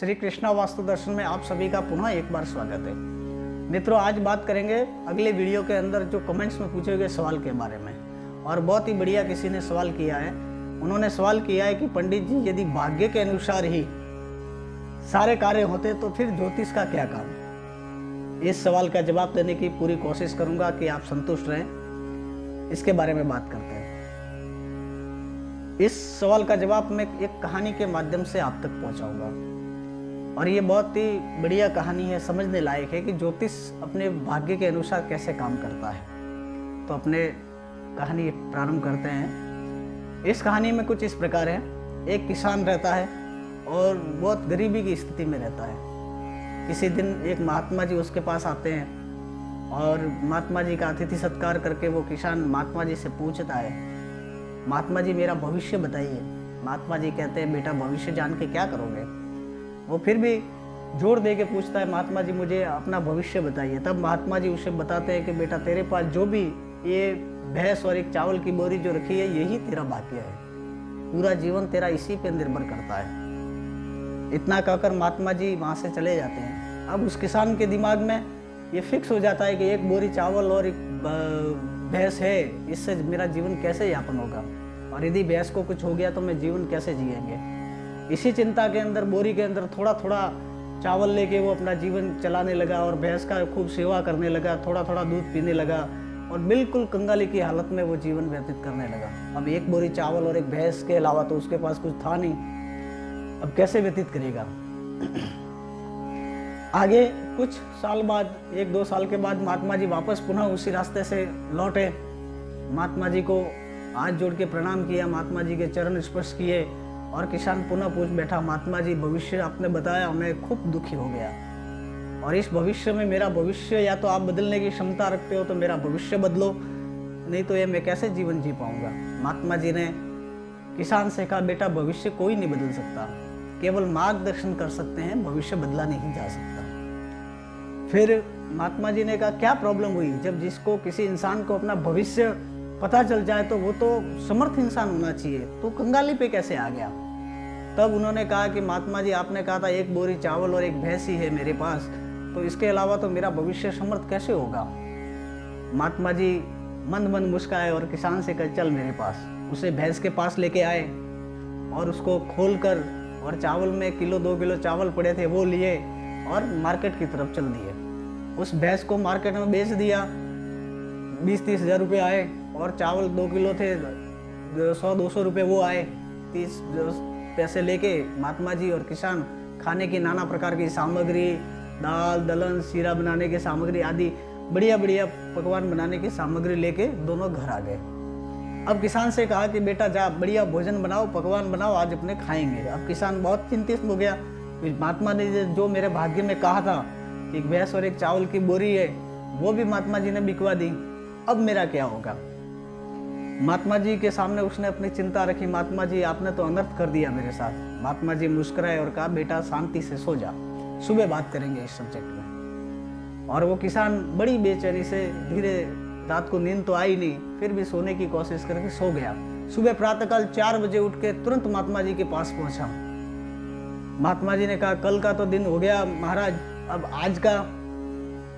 श्री कृष्णा वास्तु दर्शन में आप सभी का पुनः एक बार स्वागत है। मित्रों, आज बात करेंगे अगले वीडियो के अंदर जो कमेंट्स में पूछे गए सवाल के बारे में। और बहुत ही बढ़िया किसी ने सवाल किया है। उन्होंने सवाल किया है कि पंडित जी, यदि भाग्य के अनुसार ही सारे कार्य होते तो फिर ज्योतिष का क्या काम। इस सवाल का जवाब देने की पूरी कोशिश करूंगा कि आप संतुष्ट रहें। इसके बारे में बात करते हैं। इस सवाल का जवाब मैं एक कहानी के माध्यम से आप तक पहुंचाऊंगा और ये बहुत ही बढ़िया कहानी है, समझने लायक है कि ज्योतिष अपने भाग्य के अनुसार कैसे काम करता है। तो अपने कहानी प्रारंभ करते हैं। इस कहानी में कुछ इस प्रकार है। एक किसान रहता है और बहुत गरीबी की स्थिति में रहता है। किसी दिन एक महात्मा जी उसके पास आते हैं और महात्मा जी का अतिथि सत्कार करके वो किसान महात्मा जी से पूछता है, महात्मा जी मेरा भविष्य बताइए। महात्मा जी कहते हैं, बेटा भविष्य जान के क्या करोगे। वो फिर भी जोर दे के पूछता है, महात्मा जी मुझे अपना भविष्य बताइए। तब महात्मा जी उसे बताते हैं कि बेटा तेरे पास जो भी ये भैंस और एक चावल की बोरी जो रखी है, यही तेरा भाग्य है। पूरा जीवन तेरा इसी पे निर्भर करता है। इतना कहकर महात्मा जी वहाँ से चले जाते हैं। अब उस किसान के दिमाग में ये फिक्स हो जाता है कि एक बोरी चावल और एक भैंस है, इससे मेरा जीवन कैसे यापन होगा, और यदि भैंस को कुछ हो गया तो मैं जीवन कैसे जिएंगे। इसी चिंता के अंदर बोरी के अंदर थोड़ा थोड़ा चावल लेके वो अपना जीवन चलाने लगा और भैंस का खूब सेवा करने लगा, थोड़ा थोड़ा दूध पीने लगा और बिल्कुल कंगाली की हालत में वो जीवन व्यतीत करने लगा। अब एक बोरी चावल और एक भैंस के अलावा तो उसके पास कुछ था नहीं। अब कैसे व्यतीत करेगा। आगे कुछ साल बाद, 1-2 साल के बाद महात्मा जी वापस पुनः उसी रास्ते से लौटे। महात्मा जी को हाथ जोड़ के प्रणाम किया, महात्मा जी के चरण स्पर्श किए और किसान पुनः पूछ बैठा, महात्मा जी भविष्य आपने बताया, मैं खूब दुखी हो गया और इस भविष्य में मेरा भविष्य या तो आप बदलने की क्षमता रखते हो तो मेरा भविष्य बदलो, नहीं तो ये मैं कैसे जीवन जी पाऊंगा। महात्मा जी ने किसान से कहा, बेटा भविष्य कोई नहीं बदल सकता, केवल मार्गदर्शन कर सकते हैं, भविष्य बदला नहीं जा सकता। फिर महात्मा जी ने कहा, क्या प्रॉब्लम हुई। जब जिसको किसी इंसान को अपना भविष्य पता चल जाए तो वो तो समर्थ इंसान होना चाहिए, तो कंगाली पे कैसे आ गया। तब उन्होंने कहा कि महात्मा जी आपने कहा था एक बोरी चावल और एक भैंस ही है मेरे पास, तो इसके अलावा तो मेरा भविष्य समर्थ कैसे होगा। महात्मा जी मंद मंद मुस्काए और किसान से कहा, चल मेरे पास। उसे भैंस के पास लेके आए और उसको खोल कर, और चावल में 1-2 किलो चावल पड़े थे वो लिए और मार्केट की तरफ चल दिए। उस भैंस को मार्केट में बेच दिया। 20-30 हज़ार रुपये आए और चावल 2 किलो थे, 100-200 रुपये वो आए। 30 पैसे लेके महात्मा जी और किसान खाने की नाना प्रकार की सामग्री, दाल दलहन, शीरा बनाने की सामग्री आदि बढ़िया बढ़िया पकवान बनाने की सामग्री लेके दोनों घर आ गए। अब किसान से कहा कि बेटा जा बढ़िया भोजन बनाओ, पकवान बनाओ, आज अपने खाएंगे। अब किसान बहुत चिंतित हो गया। महात्मा ने जो मेरे भाग्य में कहा था एक भैंस और एक चावल की बोरी है, वो भी महात्मा जी ने बिकवा दी। अब मेरा क्या होगा। महात्मा जी के सामने उसने अपनी चिंता रखी, महात्मा जी आपने तो अनर्थ कर दिया मेरे साथ। महात्मा जी मुस्कुराए और कहा, बेटा शांति से सो जा, सुबह बात करेंगे इस सब्जेक्ट में। और वो किसान बड़ी बेचैनी से, धीरे रात को नींद तो आई नहीं, फिर भी सोने की कोशिश करके सो गया। सुबह प्रातःकाल 4 बजे उठ के तुरंत महात्मा जी के पास पहुंचा। महात्मा जी ने कहा, कल का तो दिन हो गया महाराज, अब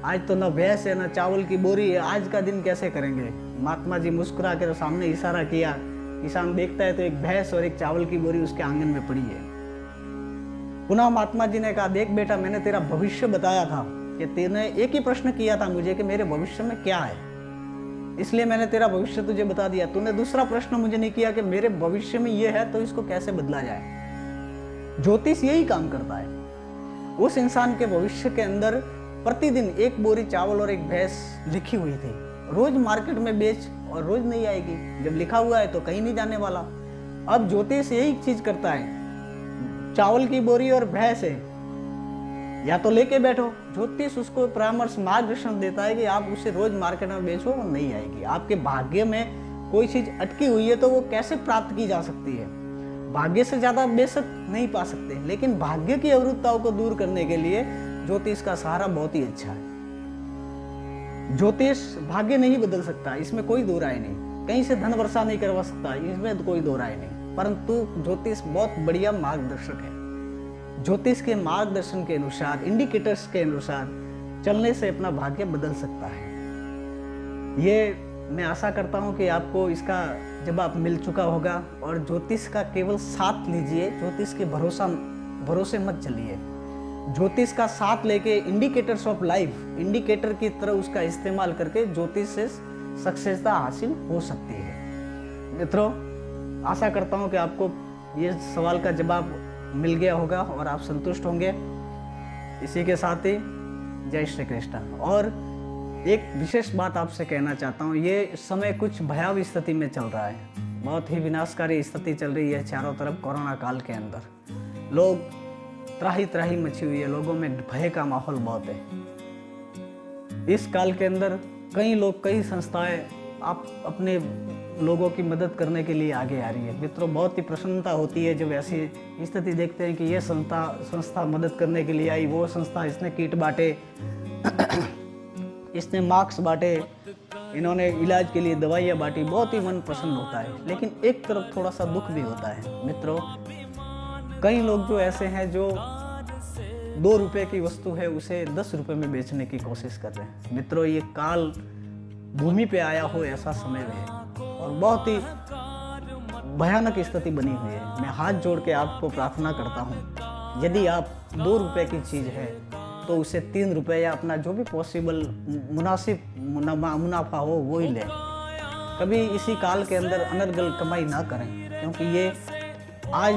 आज तो न भैंस है न चावल की बोरी है, आज का दिन कैसे करेंगे। महात्मा जी मुस्कुरा कर सामने इशारा किया। किसान देखता है तो एक भैंस और एक चावल की बोरी उसके आंगन में पड़ी है। पुनः महात्मा जी ने कहा, देख बेटा मैंने तेरा भविष्य बताया था कि तेने एक ही प्रश्न किया था मुझे कि मेरे भविष्य में क्या है, इसलिए मैंने तेरा भविष्य तुझे बता दिया। तूने दूसरा प्रश्न मुझे नहीं किया कि मेरे भविष्य में ये है तो इसको कैसे बदला जाए। ज्योतिष यही काम करता है। उस इंसान के भविष्य के अंदर प्रतिदिन एक बोरी चावल और एक भैंस लिखी हुई थी। रोज मार्केट में बेच और रोज नहीं आएगी। जब लिखा हुआ है तो कहीं नहीं जाने वाला। अब ज्योतिष यही चीज करता है। चावल की बोरी और भैंस है, या तो लेके बैठो। ज्योतिष उसको परामर्श मार्गदर्शन देता है कि आप उसे रोज मार्केट में बेचो, वो नहीं आएगी। आपके भाग्य में कोई चीज अटकी हुई है तो वो कैसे प्राप्त की जा सकती है। भाग्य से ज्यादा बेशक नहीं पा सकते, लेकिन भाग्य की अवरुद्धताओं को दूर करने के लिए ज्योतिष का सहारा बहुत ही अच्छा है। ज्योतिष भाग्य नहीं बदल सकता, इसमें कोई दो राय नहीं। कहीं से धन वर्षा नहीं करवा सकता, इसमें कोई दो राय नहीं, परंतु ज्योतिष बहुत बढ़िया मार्गदर्शक है। ज्योतिष के मार्गदर्शन के अनुसार, इंडिकेटर्स के अनुसार चलने से अपना भाग्य बदल सकता है। ये मैं आशा करता हूँ कि आपको इसका जवाब मिल चुका होगा। और ज्योतिष का केवल साथ लीजिए, ज्योतिष के भरोसे मत चलिए। ज्योतिष का साथ लेके इंडिकेटर्स ऑफ लाइफ, इंडिकेटर की तरह उसका इस्तेमाल करके ज्योतिष से सक्सेसता हासिल हो सकती है। मित्रों, आशा करता हूँ कि आपको ये सवाल का जवाब मिल गया होगा और आप संतुष्ट होंगे। इसी के साथ ही जय श्री कृष्ण। और एक विशेष बात आपसे कहना चाहता हूँ, ये समय कुछ भयावह स्थिति में चल रहा है, बहुत ही विनाशकारी स्थिति चल रही है चारों तरफ। कोरोना काल के अंदर लोग त्राही मची हुई है, लोगों में भय का माहौल बहुत है। इस काल के अंदर कई लोग, कई संस्थाएं आप अपने लोगों की मदद करने के लिए आगे आ रही है। मित्रों, बहुत ही प्रसन्नता होती है जब ऐसी स्थिति देखते हैं कि ये संस्था मदद करने के लिए आई, वो संस्था इसने किट बांटे, इसने मास्क बांटे, इन्होंने इलाज के लिए दवाइयाँ बांटी। बहुत ही मन प्रसन्न होता है। लेकिन एक तरफ थोड़ा सा दुख भी होता है। मित्रों, कई लोग जो ऐसे हैं जो 2 रुपए की वस्तु है उसे 10 रुपए में बेचने की कोशिश कर रहे हैं। मित्रों, ये काल भूमि पे आया हो ऐसा समय है और बहुत ही भयानक स्थिति बनी हुई है। मैं हाथ जोड़ के आपको प्रार्थना करता हूँ, यदि आप 2 रुपए की चीज़ है तो उसे 3 रुपए या अपना जो भी पॉसिबल मुनासिब मुनाफा हो वो ही लें। कभी इसी काल के अंदर अनर्गल कमाई ना करें, क्योंकि ये आज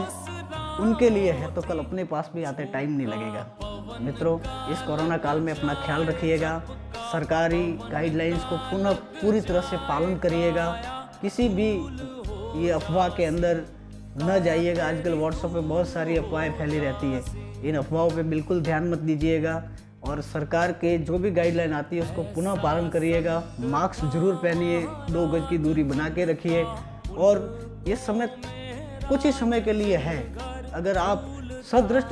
उनके लिए है तो कल अपने पास भी आते टाइम नहीं लगेगा। मित्रों, इस कोरोना काल में अपना ख्याल रखिएगा, सरकारी गाइडलाइंस को पुनः पूरी तरह से पालन करिएगा, किसी भी ये अफवाह के अंदर न जाइएगा। आजकल व्हाट्सएप पे बहुत सारी अफवाहें फैली रहती है, इन अफवाहों पे बिल्कुल ध्यान मत दीजिएगा और सरकार के जो भी गाइडलाइन आती है उसको पुनः पालन करिएगा। मास्क जरूर पहनिए, 2 गज की दूरी बना के रखिए। और ये समय कुछ ही समय के लिए है, अगर आप सदृष्ट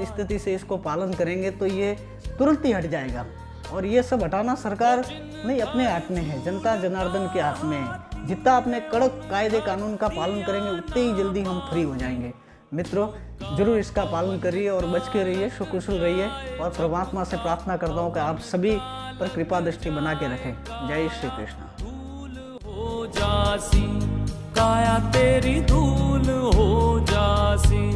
स्थिति से इसको पालन करेंगे तो ये तुरंत ही हट जाएगा। और ये सब हटाना सरकार नहीं, अपने हाथ में है, जनता जनार्दन के हाथ में है। जितना अपने कड़क कायदे कानून का पालन करेंगे उतने ही जल्दी हम फ्री हो जाएंगे। मित्रों, जरूर इसका पालन करिए और बच के रहिए, सुकुशल रहिए। और परमात्मा से प्रार्थना करता हूँ कि आप सभी पर कृपा दृष्टि बना के रखें। जय श्री कृष्ण। काया तेरी धूल हो जासी।